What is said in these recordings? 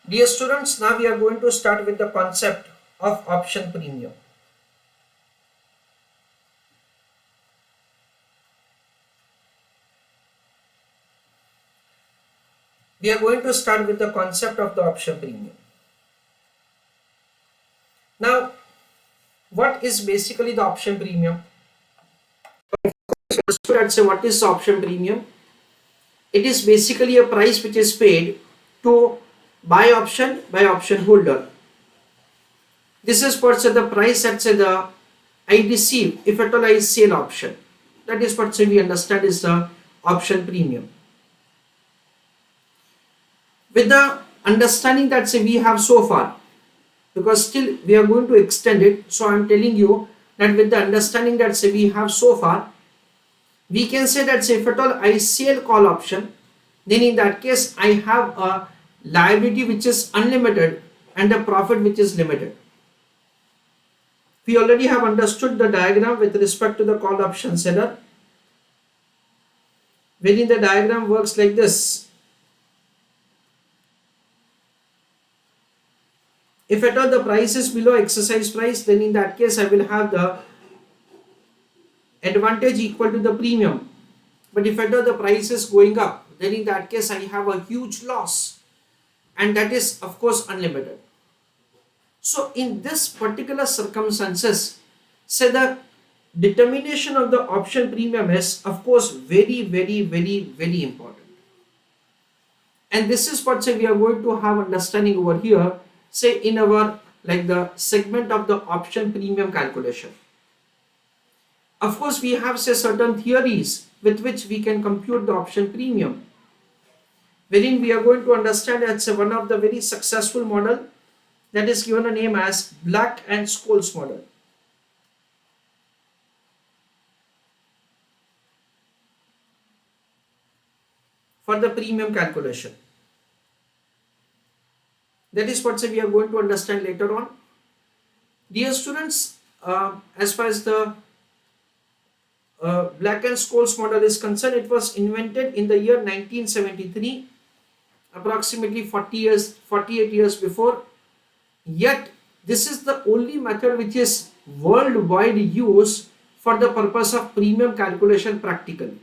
Dear students, now we are going to start with the concept of option premium. We are going to start with the concept of the option premium. Now, what is basically the option premium? So let's say what is the option premium? It is basically a price which is paid to buy option by option holder. This is what say the price that say the I receive if at all I sell option. That is what say we understand is the option premium. With the understanding that say we have so far, because still we are going to extend it, so I am telling you that with the understanding that say we have so far, we can say that say if at all I sell call option, then in that case I have a liability which is unlimited and a profit which is limited. We already have understood the diagram with respect to the call option seller, wherein the diagram works like this. If at all the price is below exercise price, then in that case I will have the advantage equal to the premium. But if at all the price is going up, then in that case I have a huge loss, and that is of course unlimited. So in this particular circumstances, say the determination of the option premium is of course very important. And this is what say we are going to have understanding over here, say in our like the segment of the option premium calculation. Of course we have say certain theories with which we can compute the option premium, wherein we are going to understand that's one of the very successful model that is given a name as Black and Scholes model. For the premium calculation. That is what we are going to understand later on. Dear students, as far as the Black and Scholes model is concerned, it was invented in the year 1973, approximately 48 years before. Yet, this is the only method which is worldwide used for the purpose of premium calculation practically.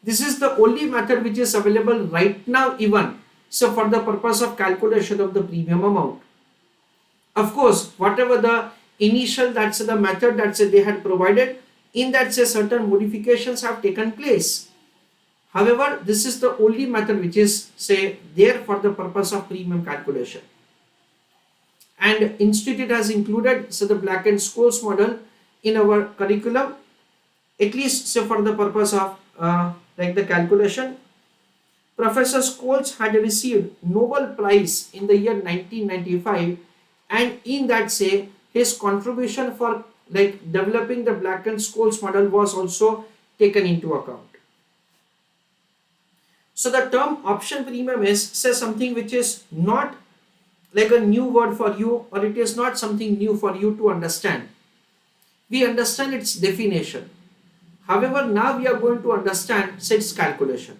This is the only method which is available right now even, so for the purpose of calculation of the premium amount. Of course, whatever the initial that's the method that they had provided, in that say certain modifications have taken place. However, this is the only method which is say there for the purpose of premium calculation. And institute has included so the Black and Scholes model in our curriculum, at least so for the purpose of like the calculation. Professor Scholes had received Nobel Prize in the year 1995, and in that say his contribution for like developing the Black and Scholes model was also taken into account. So the term option premium is say something which is not like a new word for you, or it is not something new for you to understand. We understand its definition. However, now we are going to understand say its calculation.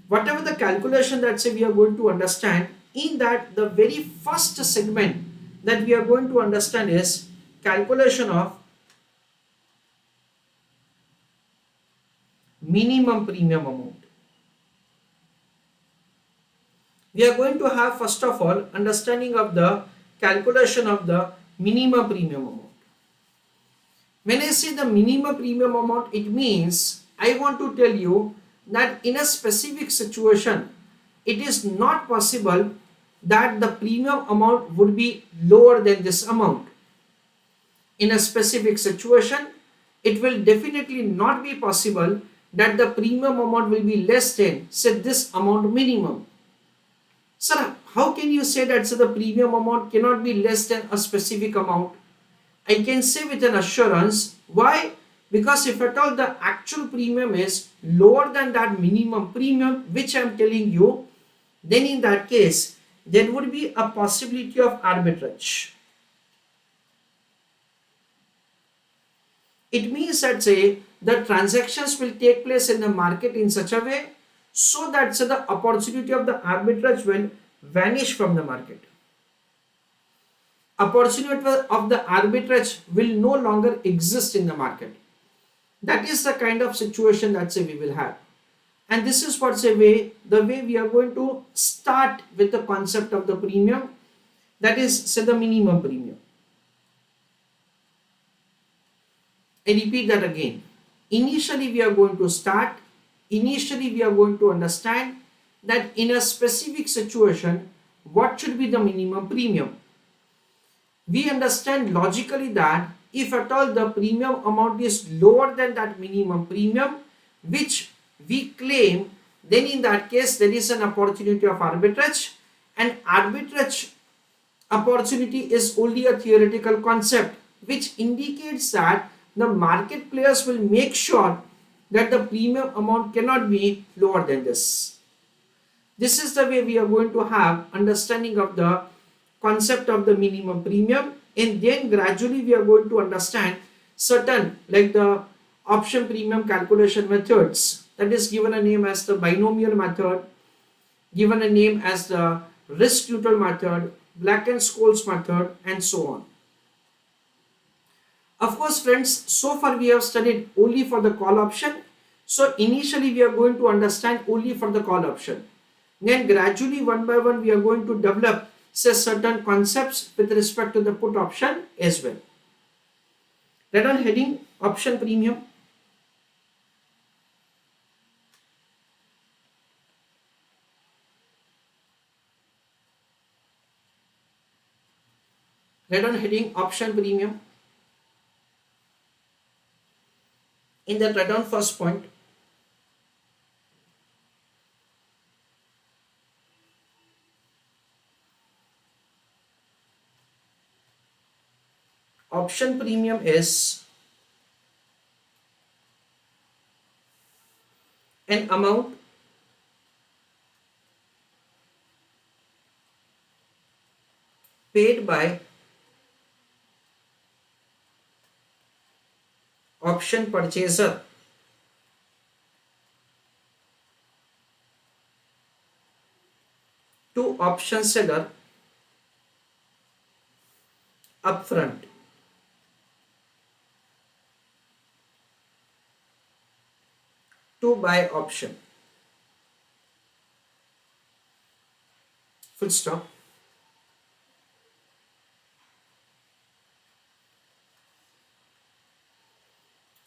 Whatever the calculation that say we are going to understand, in that the very first segment that we are going to understand is calculation of minimum premium amount. We are going to have first of all understanding of the calculation of the minimum premium amount. When I say the minimum premium amount, it means I want to tell you that in a specific situation, it is not possible that the premium amount would be lower than this amount. In a specific situation, it will definitely not be possible that the premium amount will be less than say this amount minimum. Sir, how can you say that so the premium amount cannot be less than a specific amount? I can say with an assurance. Why? Because if at all the actual premium is lower than that minimum premium which I am telling you, then in that case there would be a possibility of arbitrage. It means that say the transactions will take place in the market in such a way so that so the opportunity of the arbitrage will vanish from the market. Opportunity of the arbitrage will no longer exist in the market. That is the kind of situation that say we will have. And this is what say the way we are going to start with the concept of the premium, that is say the minimum premium. I repeat that again. Initially we are going to understand that in a specific situation what should be the minimum premium. We understand logically that if at all the premium amount is lower than that minimum premium which we claim, then in that case there is an opportunity of arbitrage, and arbitrage opportunity is only a theoretical concept which indicates that the market players will make sure that the premium amount cannot be lower than this. This is the way we are going to have understanding of the concept of the minimum premium, and then gradually we are going to understand certain like the option premium calculation methods, that is given a name as the binomial method, given a name as the risk neutral method, Black and Scholes method, and so on. Of course friends, so far we have studied only for the call option. So initially we are going to understand only for the call option. Then gradually one by one we are going to develop say certain concepts with respect to the put option as well. Let on heading option premium. Let on heading option premium. In that write down first point. Option premium is an amount paid by option purchaser to option seller upfront. To buy option. Full stop.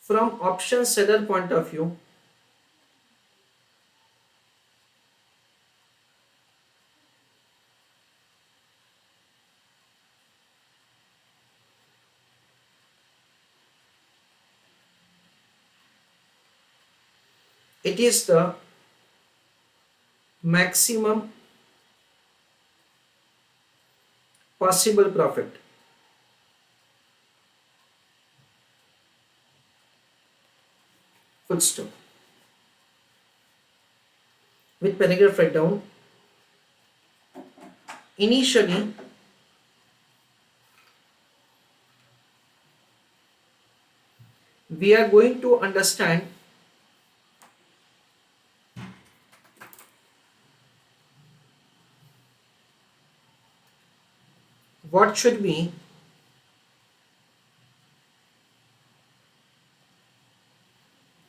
From option seller point of view, it is the maximum possible profit. Full stop. With paragraph write down. Initially we are going to understand what should be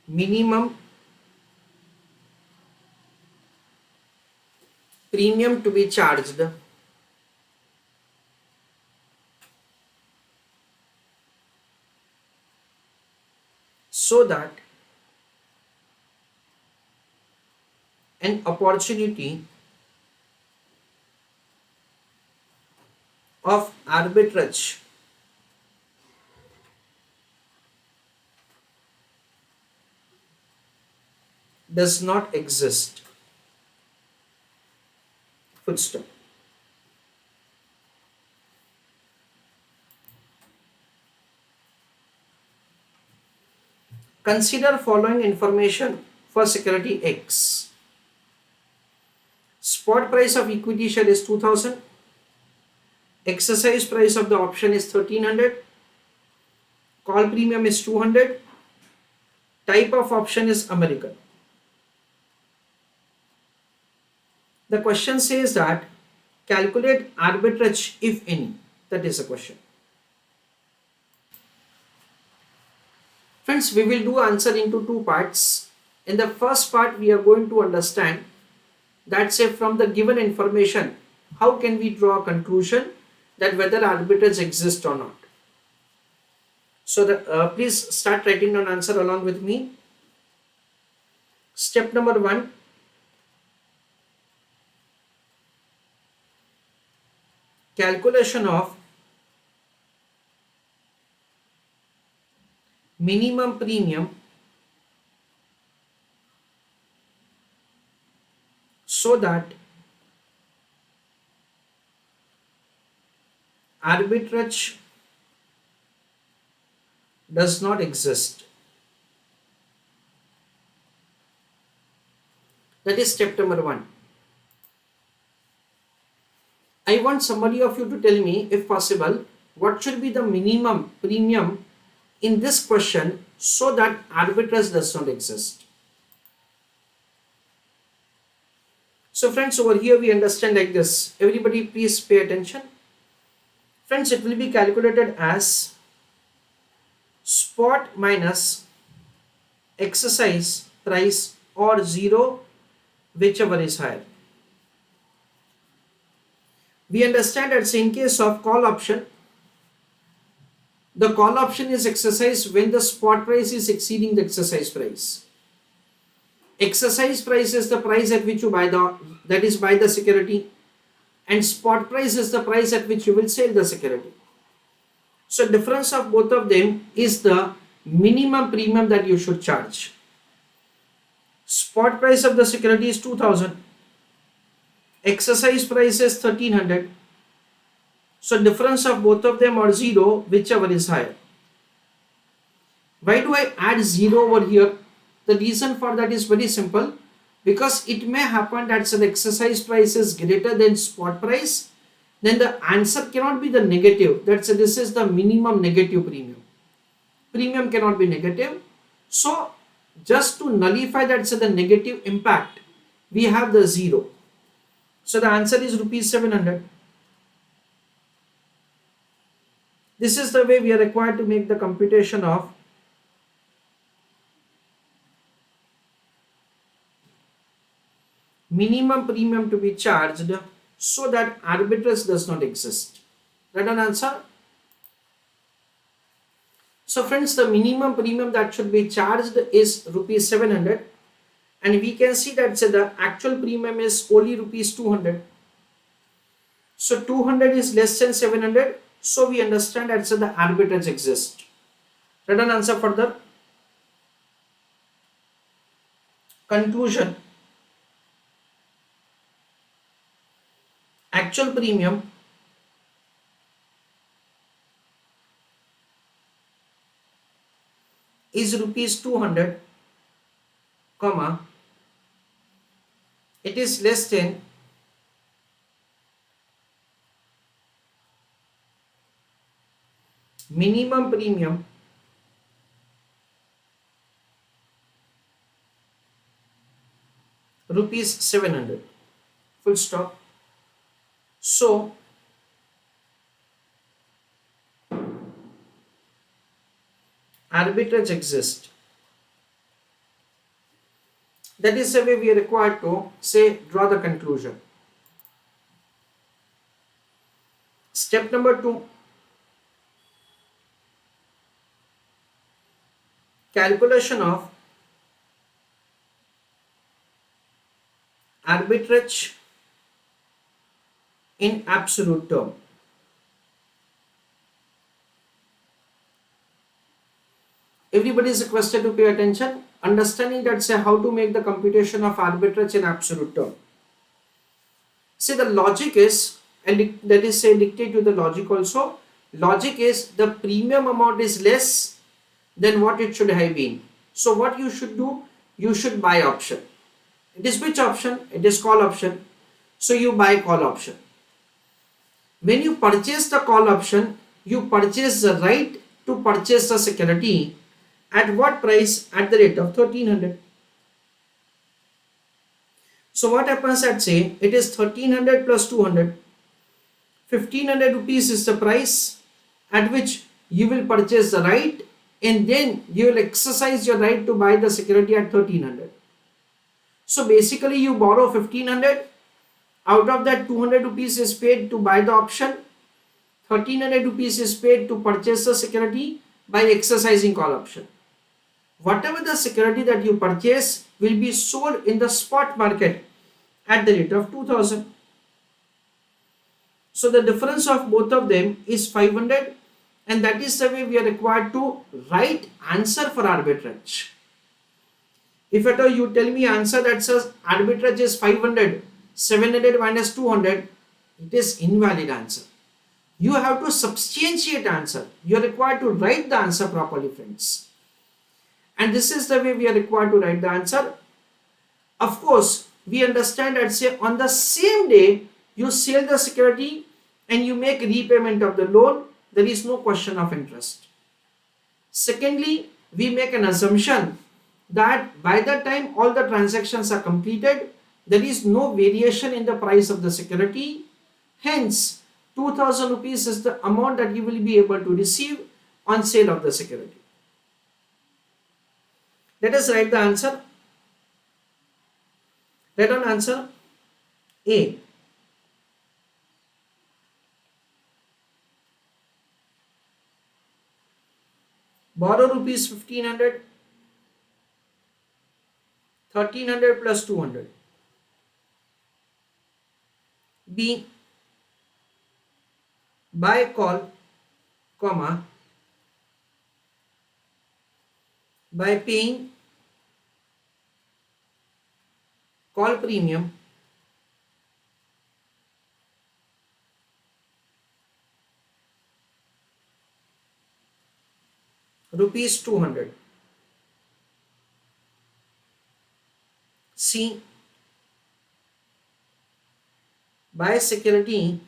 minimum premium to be charged so that an opportunity of arbitrage does not exist. Full stop. Consider following information for security X. Spot price of equity share is 2000. Exercise price of the option is 1300. Call premium is 200. Type of option is American. The question says that calculate arbitrage if any. That is the question. Friends, we will do answer into two parts. In the first part, we are going to understand that say from the given information, how can we draw a conclusion that whether arbitrage exists or not. So please start writing down answer along with me. Step number 1. Calculation of minimum premium so that arbitrage does not exist. That is step number 1. I want somebody of you to tell me, if possible, what should be the minimum premium in this question so that arbitrage does not exist. So friends, over here we understand like this. Everybody please pay attention. Friends, it will be calculated as spot minus exercise price or 0, whichever is higher. We understand that in case of call option, the call option is exercised when the spot price is exceeding the exercise price. Exercise price is the price at which you buy the security, and spot price is the price at which you will sell the security. So difference of both of them is the minimum premium that you should charge. Spot price of the security is 2000. Exercise price is 1300. So difference of both of them are 0, whichever is higher. Why do I add 0 over here? The reason for that is very simple, because it may happen that the exercise price is greater than spot price, then the answer cannot be the negative. That's this is the minimum negative premium. Premium cannot be negative. So just to nullify that the negative impact, we have the 0. So the answer is rupees 700. This is the way we are required to make the computation of minimum premium to be charged so that arbitrage does not exist. That an answer? So friends, the minimum premium that should be charged is rupees 700, and we can see that the actual premium is only rupees 200. So 200 is less than 700, so we understand that the arbitrage exists. That an answer further. Conclusion. Actual premium is rupees 200, comma, it is less than minimum premium rupees 700, full stop. So arbitrage exists. That is the way we are required to say draw the conclusion. Step number 2. Calculation of arbitrage in absolute term. Everybody is requested to pay attention, understanding that say how to make the computation of arbitrage in absolute term. See, the logic is, and that is say dictate to the logic also. Logic is the premium amount is less than what it should have been. So what you should do, you should buy option. It is which option? It is call option. So you buy call option. When you purchase the call option, you purchase the right to purchase the security at what price? At the rate of 1300. So what happens at say it is 1300 plus 200, 1500 rupees is the price at which you will purchase the right, and then you will exercise your right to buy the security at 1300. So basically you borrow 1500, out of that 200 rupees is paid to buy the option, 1300 rupees is paid to purchase the security by exercising call option. Whatever the security that you purchase will be sold in the spot market at the rate of 2000. So the difference of both of them is 500, and that is the way we are required to write answer for arbitrage. If at all you tell me answer that says arbitrage is 500, 700 minus 200, it is invalid answer. You have to substantiate answer. You are required to write the answer properly, friends. And this is the way we are required to write the answer. Of course, we understand that say on the same day you sell the security and you make repayment of the loan, there is no question of interest. Secondly, we make an assumption that by the time all the transactions are completed, there is no variation in the price of the security. Hence, 2000 rupees is the amount that you will be able to receive on sale of the security. Let us write the answer. Write on answer A. Borrow rupees 1500, 1300 plus 200. B. Buy call, comma, by paying call premium rupees 200. C. Buy security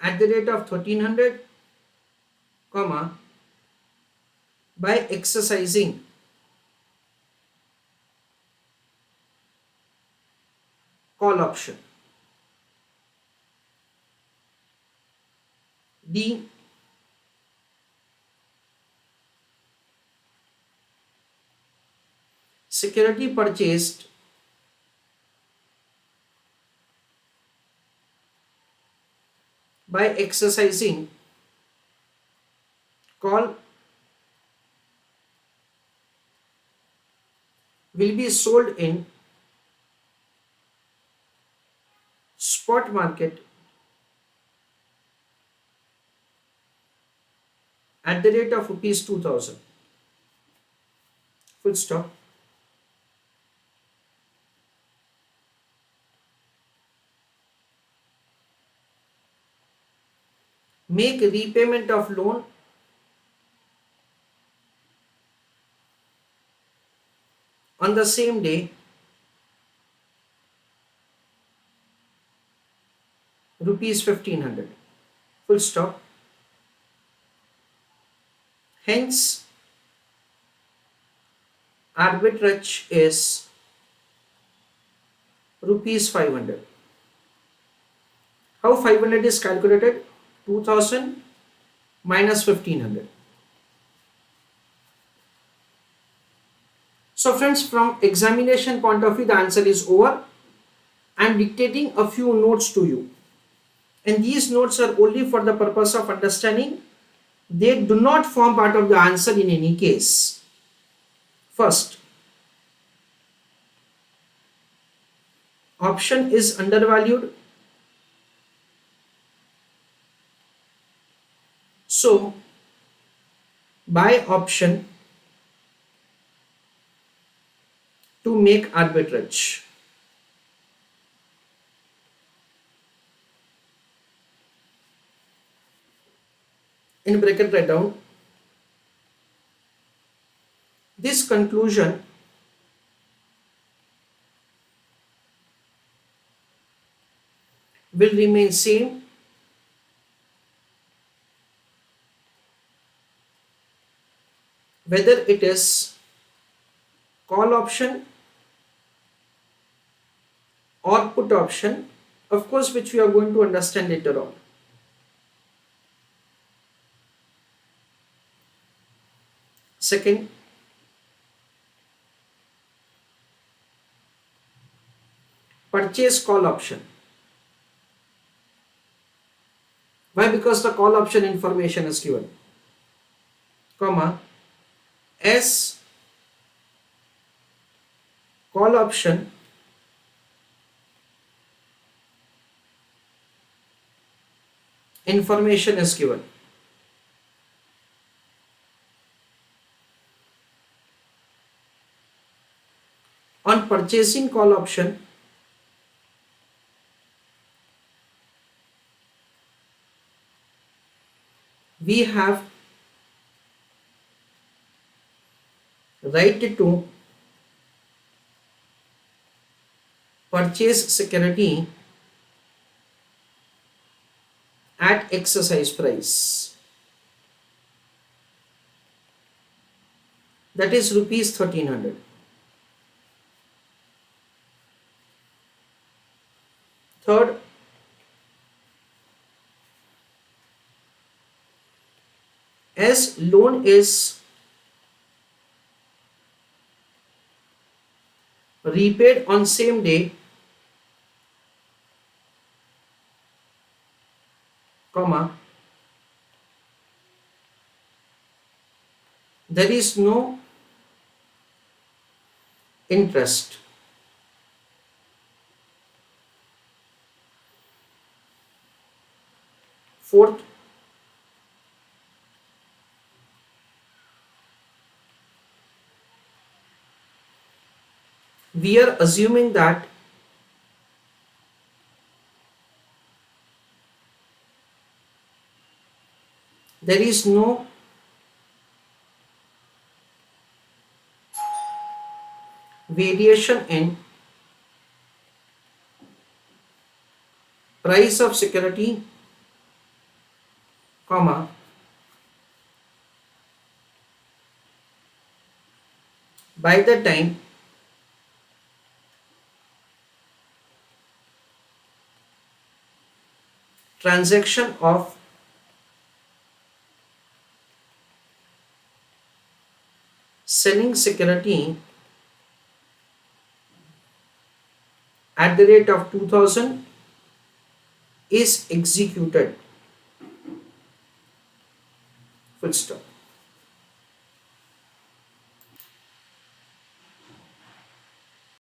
at the rate of 1300, comma, by exercising call option. D. Security purchased by exercising call will be sold in spot market at the rate of rupees 2000. Full stop. Make repayment of loan on the same day rupees 1500. Full stop. Hence, arbitrage is rupees 500. How 500 is calculated? 2000 minus 1500. So friends, from examination point of view, the answer is over. I am dictating a few notes to you, and these notes are only for the purpose of understanding. They do not form part of the answer in any case. First, option is undervalued. So, buy option to make arbitrage. In bracket write down, this conclusion will remain same whether it is call option or put option, of course, which we are going to understand later on. Second, purchase call option. Why? Because the call option information is given, comma, as call option information is given. On purchasing call option, we have right to purchase security at exercise price, that is rupees 1300. Third, as loan is repaid on same day, comma, there is no interest. Fourth, we are assuming that there is no variation in price of security, comma, by the time transaction of selling security at the rate of 2000 is executed. Full stop.